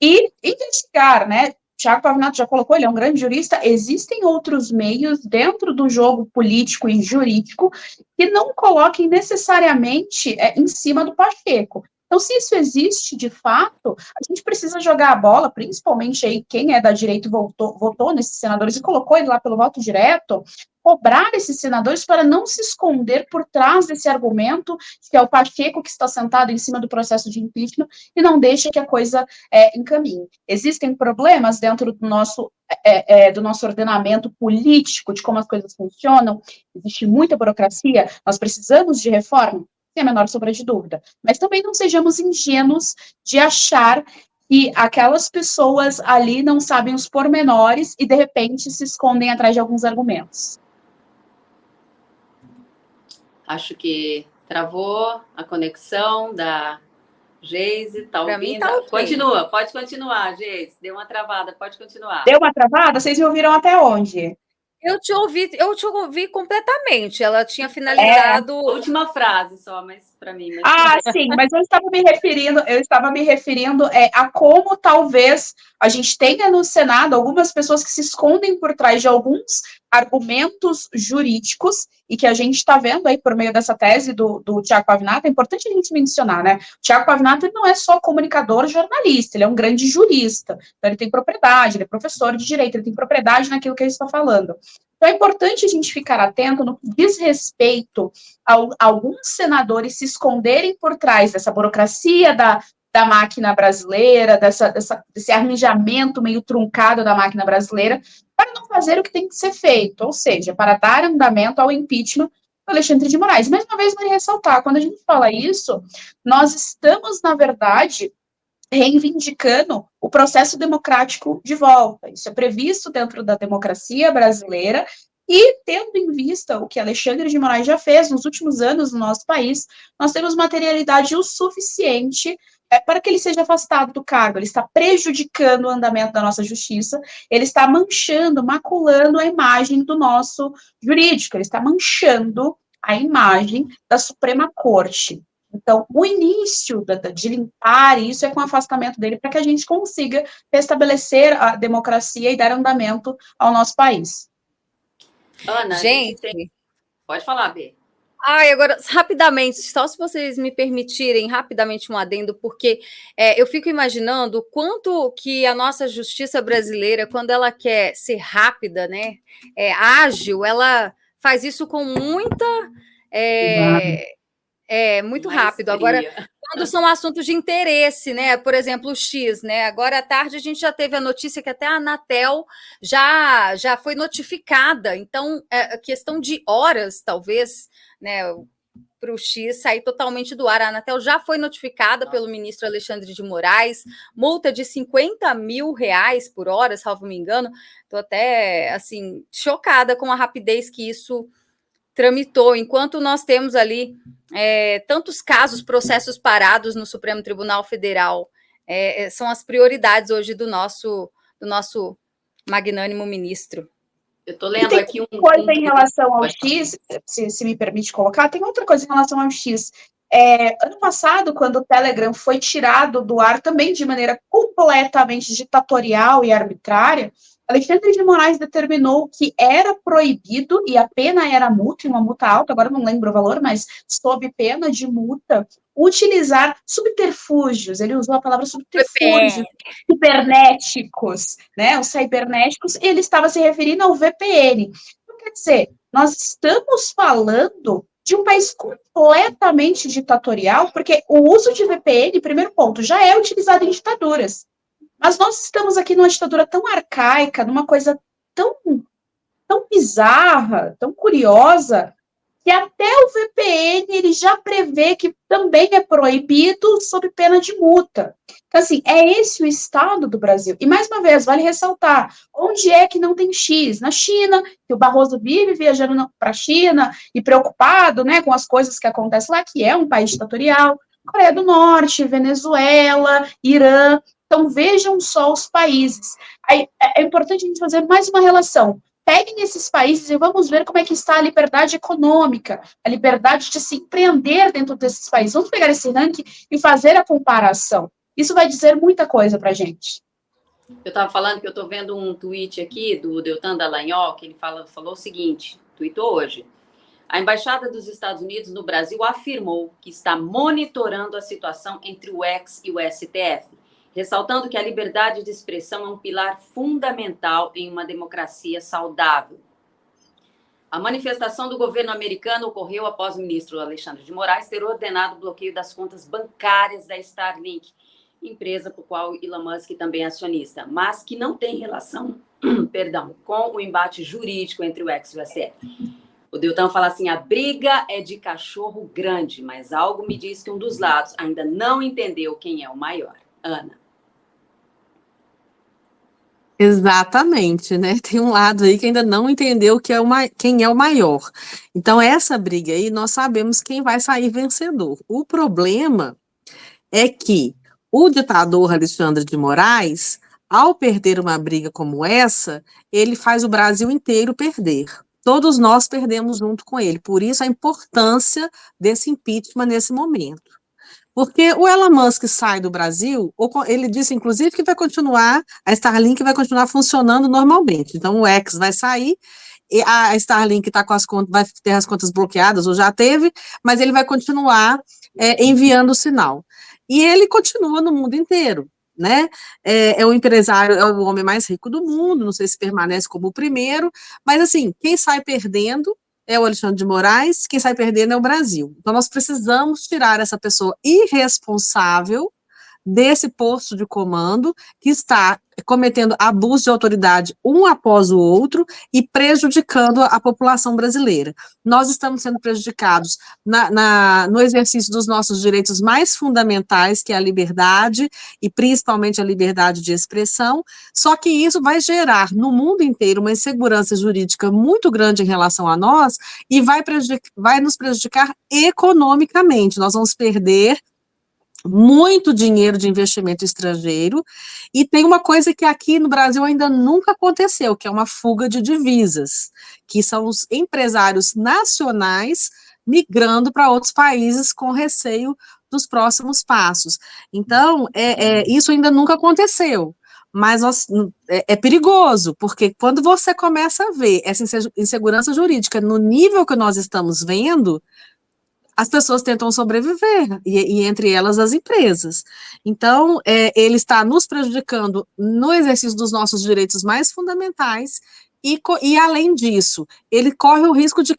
e investigar, né? Tiago Pavinato já colocou, ele é um grande jurista, existem outros meios dentro do jogo político e jurídico que não coloquem necessariamente em cima do Pacheco. Então, se isso existe de fato, a gente precisa jogar a bola, principalmente aí quem é da direita votou nesses senadores e colocou ele lá pelo voto direto, cobrar esses senadores para não se esconder por trás desse argumento que é o Pacheco que está sentado em cima do processo de impeachment e não deixa que a coisa encaminhe. Existem problemas dentro do nosso ordenamento político, de como as coisas funcionam, existe muita burocracia, nós precisamos de reforma, sem a menor sombra de dúvida, mas também não sejamos ingênuos de achar que aquelas pessoas ali não sabem os pormenores e, de repente, se escondem atrás de alguns argumentos. Acho que travou a conexão da Geise, tá ouvindo? Mim tá ouvindo. Continua, pode continuar, Geise. Deu uma travada, pode continuar. Deu uma travada? Vocês me ouviram até onde? Eu te ouvi completamente. Ela tinha finalizado. Última frase só, mas para mim. Sim, mas eu estava me referindo a como talvez a gente tenha no Senado algumas pessoas que se escondem por trás de alguns argumentos jurídicos e que a gente está vendo aí por meio dessa tese do Tiago Pavinato. É importante a gente mencionar, né? O Tiago Pavinato ele não é só comunicador, jornalista, ele é um grande jurista. Então, ele tem propriedade, ele é professor de direito, ele tem propriedade naquilo que ele está falando. Então, é importante a gente ficar atento no que diz respeito a alguns senadores se esconderem por trás dessa burocracia da máquina brasileira, desse arranjamento meio truncado da máquina brasileira, para não fazer o que tem que ser feito, ou seja, para dar andamento ao impeachment do Alexandre de Moraes. Mais uma vez, vou ressaltar, quando a gente fala isso, nós estamos, na verdade, reivindicando o processo democrático de volta. Isso é previsto dentro da democracia brasileira e, tendo em vista o que Alexandre de Moraes já fez nos últimos anos no nosso país, nós temos materialidade o suficiente para que ele seja afastado do cargo. Ele está prejudicando o andamento da nossa justiça, ele está manchando, maculando a imagem do nosso jurídico, ele está manchando a imagem da Suprema Corte. Então, o início de limpar isso é com o afastamento dele, para que a gente consiga restabelecer a democracia e dar andamento ao nosso país. Ana, gente, pode falar, Bê. Agora, rapidamente, só se vocês me permitirem, rapidamente um adendo, porque eu fico imaginando o quanto que a nossa justiça brasileira, quando ela quer ser rápida, né, ágil, ela faz isso com muita... muito rápido. Agora, quando são assuntos de interesse, né? Por exemplo, o X, né? Agora à tarde a gente já teve a notícia que até a Anatel já foi notificada. Então, é questão de horas, talvez, né? Para o X sair totalmente do ar. A Anatel já foi notificada pelo ministro Alexandre de Moraes, multa de R$50 mil por hora, salvo me engano. Estou até, assim, chocada com a rapidez que isso tramitou, enquanto nós temos ali tantos casos, processos parados no Supremo Tribunal Federal. São as prioridades hoje do nosso magnânimo ministro. Eu estou lendo aqui coisa em relação ao X, se me permite colocar, tem outra coisa em relação ao X. Ano passado, quando o Telegram foi tirado do ar também de maneira completamente ditatorial e arbitrária, Alexandre de Moraes determinou que era proibido, e a pena era multa, e uma multa alta, agora não lembro o valor, mas sob pena de multa, utilizar subterfúgios, ele usou a palavra subterfúgios, cibernéticos, né, os cibernéticos, e ele estava se referindo ao VPN. Então, quer dizer, nós estamos falando de um país completamente ditatorial, porque o uso de VPN, primeiro ponto, já é utilizado em ditaduras. Mas nós estamos aqui numa ditadura tão arcaica, numa coisa tão bizarra, tão curiosa, que até o VPN ele já prevê que também é proibido sob pena de multa. Então, assim, é esse o estado do Brasil. E, mais uma vez, vale ressaltar, onde é que não tem X? Na China, que o Barroso vive viajando para a China e preocupado, né, com as coisas que acontecem lá, que é um país ditatorial, Coreia do Norte, Venezuela, Irã. Então, vejam só os países. Aí, é importante a gente fazer mais uma relação. Peguem esses países e vamos ver como é que está a liberdade econômica, a liberdade de se empreender dentro desses países. Vamos pegar esse ranking e fazer a comparação. Isso vai dizer muita coisa para a gente. Eu estava falando que eu estou vendo um tweet aqui do Deltan Dallagnol, que ele falou o seguinte, tweetou hoje. A Embaixada dos Estados Unidos no Brasil afirmou que está monitorando a situação entre o X e o STF, ressaltando que a liberdade de expressão é um pilar fundamental em uma democracia saudável. A manifestação do governo americano ocorreu após o ministro Alexandre de Moraes ter ordenado o bloqueio das contas bancárias da Starlink, empresa por qual Elon Musk também é acionista, mas que não tem relação, com o embate jurídico entre o X e o STF. O Deltan fala assim, a briga é de cachorro grande, mas algo me diz que um dos lados ainda não entendeu quem é o maior. Ana. Exatamente, né? Tem um lado aí que ainda não entendeu quem é o maior. Então, essa briga aí, nós sabemos quem vai sair vencedor. O problema é que o ditador Alexandre de Moraes, ao perder uma briga como essa, ele faz o Brasil inteiro perder. Todos nós perdemos junto com ele. Por isso, a importância desse impeachment nesse momento. Porque o Elon Musk sai do Brasil, ele disse, inclusive, que vai continuar, a Starlink vai continuar funcionando normalmente. Então, o X vai sair, e a Starlink tá com as contas, vai ter as contas bloqueadas, ou já teve, mas ele vai continuar enviando o sinal. E ele continua no mundo inteiro, né? É o empresário, é o homem mais rico do mundo, não sei se permanece como o primeiro, mas, assim, quem sai perdendo é o Alexandre de Moraes, quem sai perdendo é o Brasil. Então, nós precisamos tirar essa pessoa irresponsável desse posto de comando que está cometendo abuso de autoridade um após o outro e prejudicando a população brasileira. Nós estamos sendo prejudicados no exercício dos nossos direitos mais fundamentais, que é a liberdade, e principalmente a liberdade de expressão, só que isso vai gerar no mundo inteiro uma insegurança jurídica muito grande em relação a nós e vai nos prejudicar economicamente. Nós vamos perder muito dinheiro de investimento estrangeiro, e tem uma coisa que aqui no Brasil ainda nunca aconteceu, que é uma fuga de divisas, que são os empresários nacionais migrando para outros países com receio dos próximos passos. Então, isso ainda nunca aconteceu, mas é perigoso, porque quando você começa a ver essa insegurança jurídica no nível que nós estamos vendo, as pessoas tentam sobreviver, e entre elas as empresas. Então, ele está nos prejudicando no exercício dos nossos direitos mais fundamentais, e além disso, ele corre o risco de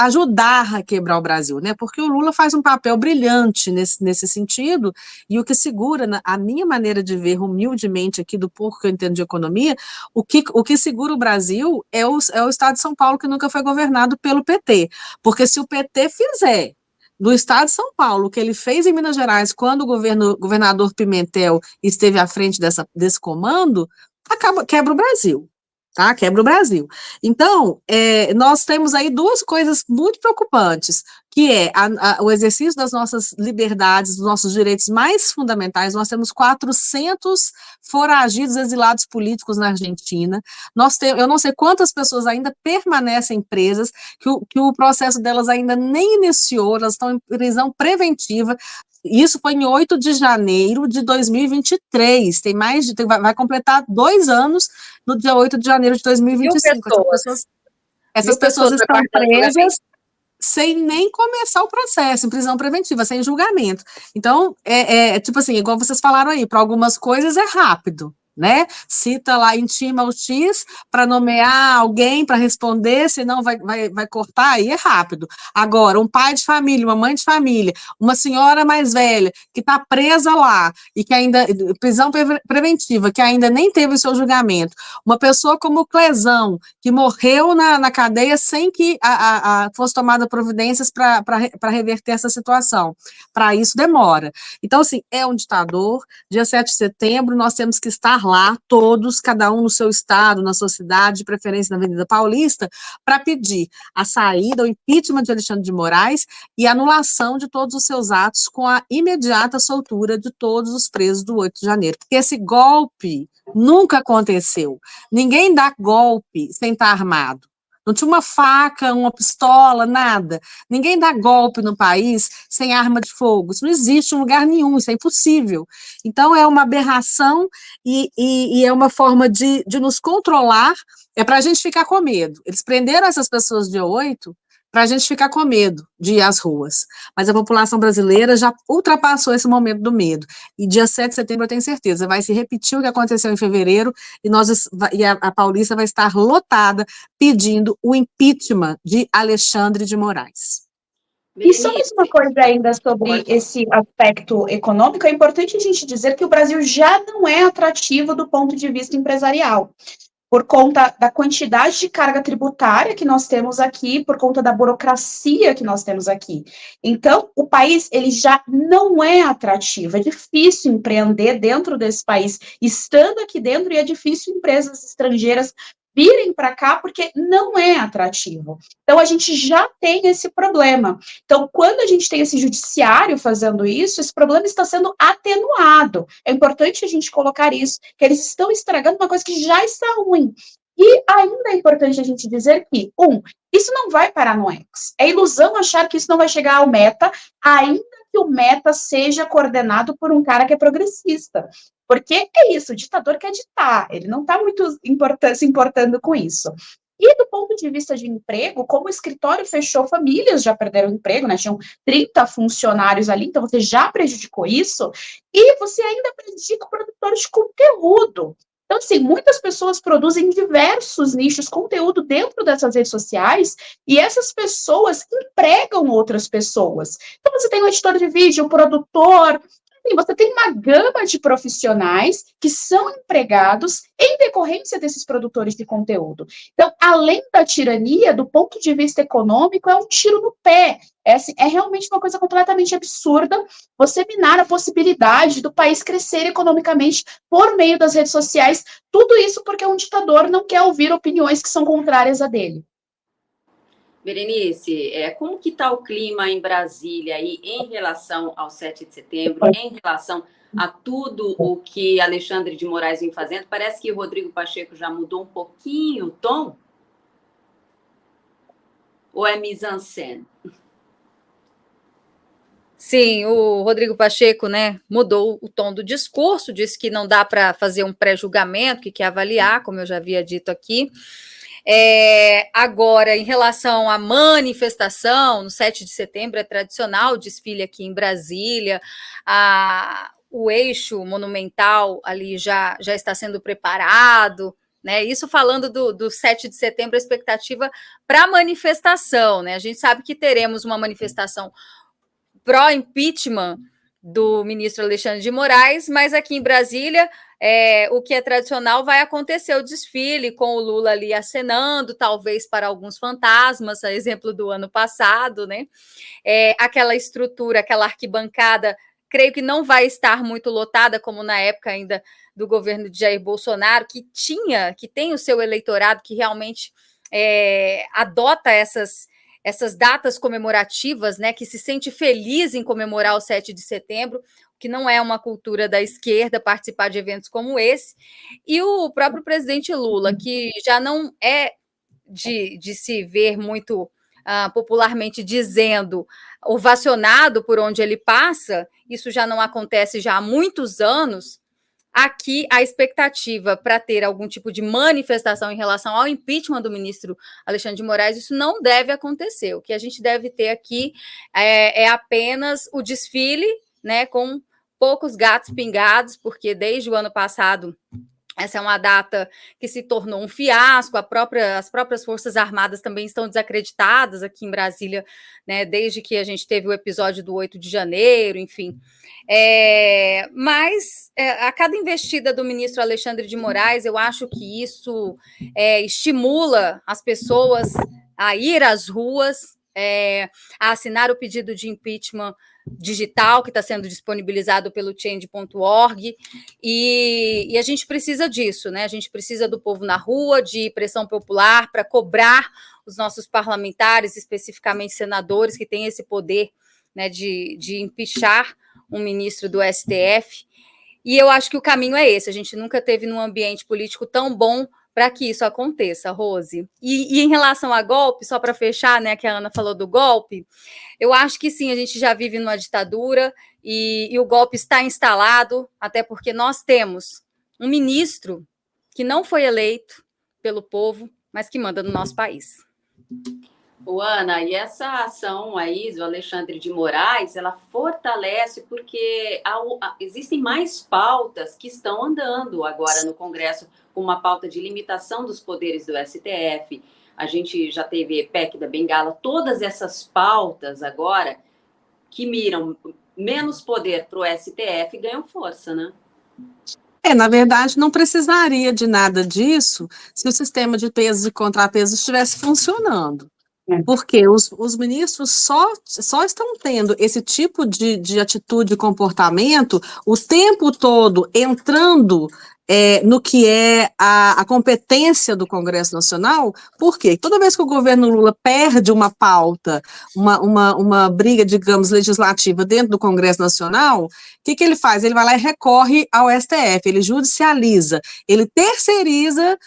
ajudar a quebrar o Brasil, né? Porque o Lula faz um papel brilhante nesse sentido, e o que segura, a minha maneira de ver humildemente aqui, do pouco que eu entendo de economia, o que segura o Brasil é o estado de São Paulo, que nunca foi governado pelo PT. Porque se o PT fizer do estado de São Paulo, que ele fez em Minas Gerais, quando o governador Pimentel esteve à frente desse comando, quebra o Brasil, tá? Quebra o Brasil. Então, nós temos aí duas coisas muito preocupantes, que é o exercício das nossas liberdades, dos nossos direitos mais fundamentais. Nós temos 400 foragidos, exilados políticos na Argentina. Eu não sei quantas pessoas ainda permanecem presas, que o processo delas ainda nem iniciou, elas estão em prisão preventiva. Isso foi em 8 de janeiro de 2023, vai completar 2 anos no dia 8 de janeiro de 2025. Essas pessoas estão presas sem nem começar o processo, em prisão preventiva, sem julgamento. Então, tipo assim, igual vocês falaram aí, para algumas coisas é rápido, né? Cita lá, intima o X para nomear alguém para responder, senão vai cortar, aí é rápido. Agora, um pai de família, uma mãe de família, uma senhora mais velha que está presa lá e que ainda, prisão preventiva, que ainda nem teve o seu julgamento, uma pessoa como o Clesão, que morreu na cadeia sem que fosse tomada providências para reverter essa situação. Para isso demora. Então, assim, é um ditador. Dia 7 de setembro, nós temos que estar lá, todos, cada um no seu estado, na sua cidade, de preferência na Avenida Paulista, para pedir a saída, o impeachment de Alexandre de Moraes e a anulação de todos os seus atos com a imediata soltura de todos os presos do 8 de janeiro. Porque esse golpe nunca aconteceu. Ninguém dá golpe sem estar armado. Não tinha uma faca, uma pistola, nada. Ninguém dá golpe no país sem arma de fogo. Isso não existe em lugar nenhum, isso é impossível. Então, é uma aberração e é uma forma de nos controlar, é para a gente ficar com medo. Eles prenderam essas pessoas dia 8 para a gente ficar com medo de ir às ruas. Mas a população brasileira já ultrapassou esse momento do medo. E dia 7 de setembro, eu tenho certeza, vai se repetir o que aconteceu em fevereiro e a Paulista vai estar lotada pedindo o impeachment de Alexandre de Moraes. E só mais uma coisa ainda sobre esse aspecto econômico, é importante a gente dizer que o Brasil já não é atrativo do ponto de vista empresarial, por conta da quantidade de carga tributária que nós temos aqui, por conta da burocracia que nós temos aqui. Então, o país, ele já não é atrativo, é difícil empreender dentro desse país, estando aqui dentro, e é difícil empresas estrangeiras virem para cá, porque não é atrativo. Então, a gente já tem esse problema. Então, quando a gente tem esse judiciário fazendo isso, esse problema está sendo atenuado. É importante a gente colocar isso, que eles estão estragando uma coisa que já está ruim. E ainda é importante a gente dizer que, isso não vai parar no X. É ilusão achar que isso não vai chegar ao Meta, ainda que o Meta seja coordenado por um cara que é progressista. Porque é isso, o ditador quer ditar, ele não está muito se importando com isso. E do ponto de vista de emprego, como o escritório fechou, famílias já perderam emprego, né? Tinham 30 funcionários ali, então você já prejudicou isso, e você ainda prejudica o produtor de conteúdo. Então, assim, muitas pessoas produzem diversos nichos, conteúdo dentro dessas redes sociais, e essas pessoas empregam outras pessoas. Então, você tem um editor de vídeo, um produtor, você tem uma gama de profissionais que são empregados em decorrência desses produtores de conteúdo. Então, além da tirania, do ponto de vista econômico, é um tiro no pé. É realmente uma coisa completamente absurda você minar a possibilidade do país crescer economicamente por meio das redes sociais. Tudo isso porque um ditador não quer ouvir opiniões que são contrárias a dele. Berenice, como que está o clima em Brasília aí em relação ao 7 de setembro, em relação a tudo o que Alexandre de Moraes vem fazendo? Parece que o Rodrigo Pacheco já mudou um pouquinho o tom? Ou é mise-en-scène? Sim, o Rodrigo Pacheco, né, mudou o tom do discurso, disse que não dá para fazer um pré-julgamento, que quer avaliar, como eu já havia dito aqui. Agora, em relação à manifestação, no 7 de setembro é tradicional o desfile aqui em Brasília, o eixo monumental ali já está sendo preparado, né? Isso falando do 7 de setembro, a expectativa para a manifestação, né? A gente sabe que teremos uma manifestação pró-impeachment do ministro Alexandre de Moraes, mas aqui em Brasília, o que é tradicional vai acontecer o desfile com o Lula ali acenando, talvez para alguns fantasmas, a exemplo do ano passado, né? Aquela estrutura, aquela arquibancada, creio que não vai estar muito lotada, como na época ainda do governo de Jair Bolsonaro, que tem o seu eleitorado que realmente adota essas datas comemorativas, né, que se sente feliz em comemorar o 7 de setembro, que não é uma cultura da esquerda participar de eventos como esse, e o próprio presidente Lula, que já não é de se ver muito popularmente dizendo, ovacionado por onde ele passa, isso já não acontece já há muitos anos. Aqui, a expectativa para ter algum tipo de manifestação em relação ao impeachment do ministro Alexandre de Moraes, isso não deve acontecer. O que a gente deve ter aqui é apenas o desfile, né, com poucos gatos pingados, porque desde o ano passado Essa é uma data que se tornou um fiasco, as próprias Forças Armadas também estão desacreditadas aqui em Brasília, né, desde que a gente teve o episódio do 8 de janeiro, enfim. Mas a cada investida do ministro Alexandre de Moraes, eu acho que isso estimula as pessoas a ir às ruas, a assinar o pedido de impeachment digital que está sendo disponibilizado pelo change.org, e a gente precisa disso, né? A gente precisa do povo na rua, de pressão popular para cobrar os nossos parlamentares, especificamente senadores, que têm esse poder, né, de empichar um ministro do STF. E eu acho que o caminho é esse. A gente nunca teve num ambiente político tão bom para que isso aconteça, Rose. E em relação a golpe, só para fechar, né, que a Ana falou do golpe, eu acho que sim, a gente já vive numa ditadura e o golpe está instalado, até porque nós temos um ministro que não foi eleito pelo povo, mas que manda no nosso país. Ana, e essa ação aí do Alexandre de Moraes, ela fortalece porque existem mais pautas que estão andando agora no Congresso, com uma pauta de limitação dos poderes do STF. A gente já teve PEC da Bengala, todas essas pautas agora que miram menos poder para o STF ganham força, né? Na verdade, não precisaria de nada disso se o sistema de pesos e contrapesos estivesse funcionando. Porque os ministros só estão tendo esse tipo de atitude e comportamento o tempo todo entrando no que é a competência do Congresso Nacional. Por quê? Toda vez que o governo Lula perde uma pauta, uma briga, digamos, legislativa dentro do Congresso Nacional, o que ele faz? Ele vai lá e recorre ao STF, ele judicializa, ele terceiriza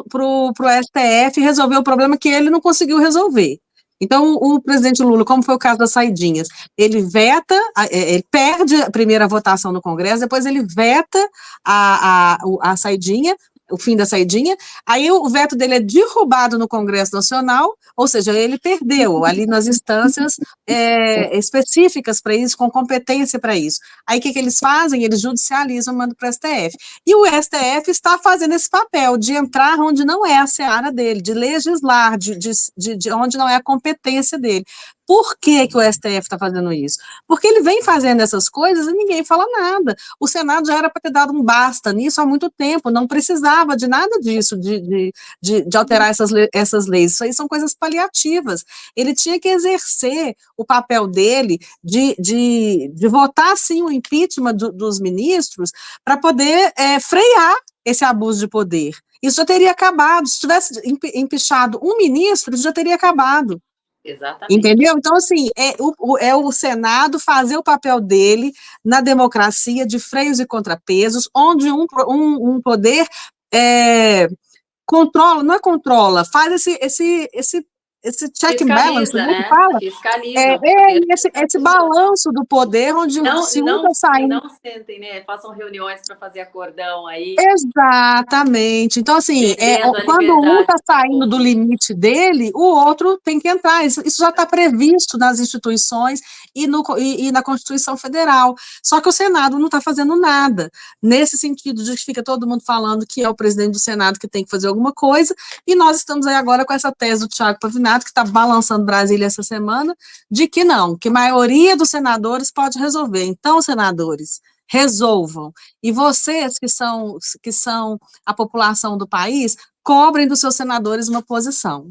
para o STF resolver o problema que ele não conseguiu resolver. Então, o presidente Lula, como foi o caso das saidinhas, ele veta, ele perde a primeira votação no Congresso, depois ele veta a saidinha, o fim da saidinha, aí o veto dele é derrubado no Congresso Nacional, ou seja, ele perdeu ali nas instâncias específicas para isso, com competência para isso. Aí o que eles fazem? Eles judicializam e mandam para o STF. E o STF está fazendo esse papel de entrar onde não é a seara dele, de legislar, de onde não é a competência dele. Por que o STF está fazendo isso? Porque ele vem fazendo essas coisas e ninguém fala nada. O Senado já era para ter dado um basta nisso há muito tempo, não precisava de nada disso, de alterar essas leis. Isso aí são coisas paliativas. Ele tinha que exercer o papel dele de votar, sim, o impeachment dos ministros para poder frear esse abuso de poder. Isso já teria acabado. Se tivesse empichado um ministro, isso já teria acabado. Exatamente. Entendeu? Então, assim, é o Senado fazer o papel dele na democracia de freios e contrapesos, onde um poder controla, não é controla, faz esse check and balance, né? Que fala? Fiscaliza. Esse balanço do poder, onde se um está saindo... Não sentem, né? Façam reuniões para fazer acordão aí. Exatamente. Então, assim, quando um está saindo do limite dele, o outro tem que entrar. Isso já está previsto nas instituições e na Constituição Federal. Só que o Senado não está fazendo nada. Nesse sentido, de que fica todo mundo falando que é o presidente do Senado que tem que fazer alguma coisa, e nós estamos aí agora com essa tese do Thiago Pavinato, que está balançando Brasília essa semana, de que não, que a maioria dos senadores pode resolver. Então, senadores, resolvam. E vocês, que são a população do país, cobrem dos seus senadores uma posição.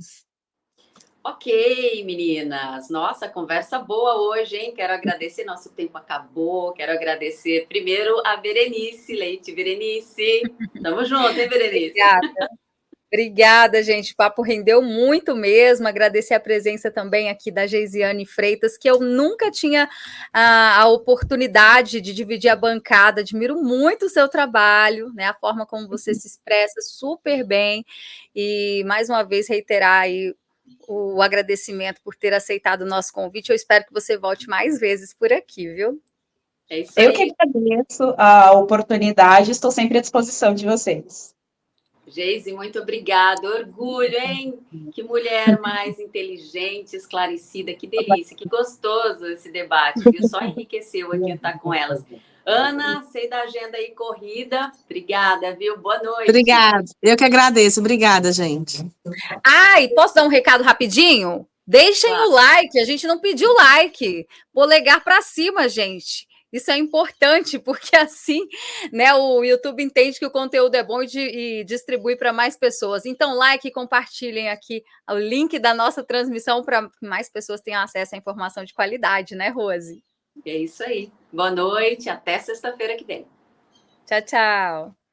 Ok, meninas. Nossa, conversa boa hoje, hein? Quero agradecer, nosso tempo acabou. Quero agradecer primeiro a Berenice Leite. Berenice, tamo junto, hein, Berenice? Obrigada, gente. O papo rendeu muito mesmo. Agradecer a presença também aqui da Geisiane Freitas, que eu nunca tinha a oportunidade de dividir a bancada. Admiro muito o seu trabalho, né? A forma como você se expressa super bem. E, mais uma vez, reiterar aí o agradecimento por ter aceitado o nosso convite. Eu espero que você volte mais vezes por aqui, viu? É isso aí. Eu que agradeço a oportunidade. Estou sempre à disposição de vocês. Geise, muito obrigada. Orgulho, hein? Que mulher mais inteligente, esclarecida. Que delícia, que gostoso esse debate, viu? Só enriqueceu aqui estar com elas. Ana, sei da agenda aí corrida. Obrigada, viu? Boa noite. Obrigada. Eu que agradeço. Obrigada, gente. E posso dar um recado rapidinho? Deixem o like, a gente não pediu like. Polegar para cima, gente. Isso é importante, porque assim, né, o YouTube entende que o conteúdo é bom e distribui para mais pessoas. Então, like e compartilhem aqui o link da nossa transmissão para que mais pessoas tenham acesso à informação de qualidade, né, Rose? É isso aí. Boa noite, até sexta-feira que vem. Tchau, tchau.